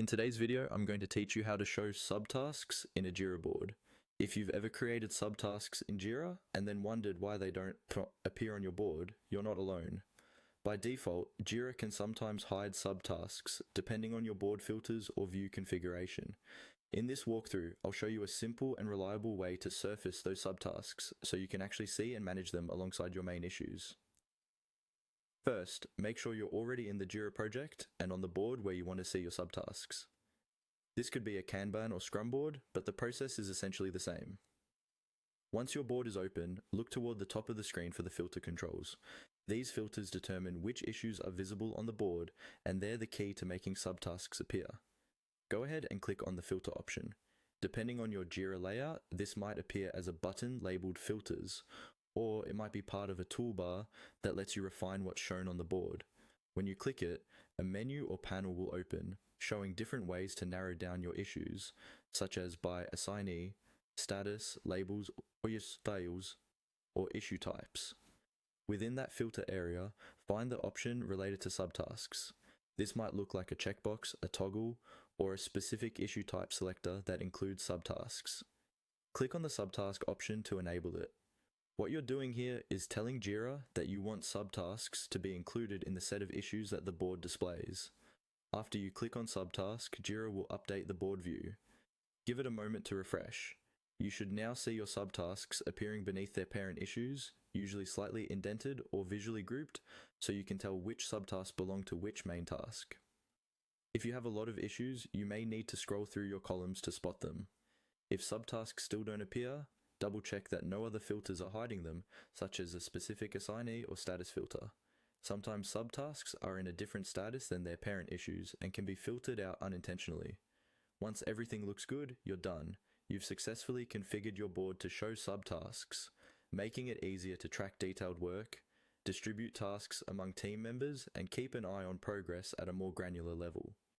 In today's video, I'm going to teach you how to show subtasks in a Jira board. If you've ever created subtasks in Jira and then wondered why they don't appear on your board, you're not alone. By default, Jira can sometimes hide subtasks depending on your board filters or view configuration. In this walkthrough, I'll show you a simple and reliable way to surface those subtasks so you can actually see and manage them alongside your main issues. First, make sure you're already in the Jira project and on the board where you want to see your subtasks. This could be a Kanban or Scrum board, but the process is essentially the same. Once your board is open, look toward the top of the screen for the filter controls. These filters determine which issues are visible on the board, and they're the key to making subtasks appear. Go ahead and click on the filter option. Depending on your Jira layout, this might appear as a button labeled Filters, or it might be part of a toolbar that lets you refine what's shown on the board. When you click it, a menu or panel will open, showing different ways to narrow down your issues, such as by assignee, status, labels, or your styles, or issue types. Within that filter area, find the option related to subtasks. This might look like a checkbox, a toggle, or a specific issue type selector that includes subtasks. Click on the subtask option to enable it. What you're doing here is telling Jira that you want subtasks to be included in the set of issues that the board displays. After you click on subtask, Jira will update the board view. Give it a moment to refresh. You should now see your subtasks appearing beneath their parent issues, usually slightly indented or visually grouped, so you can tell which subtasks belong to which main task. If you have a lot of issues, you may need to scroll through your columns to spot them. If subtasks still don't appear, double check that no other filters are hiding them, such as a specific assignee or status filter. Sometimes subtasks are in a different status than their parent issues and can be filtered out unintentionally. Once everything looks good, you're done. You've successfully configured your board to show subtasks, making it easier to track detailed work, distribute tasks among team members, and keep an eye on progress at a more granular level.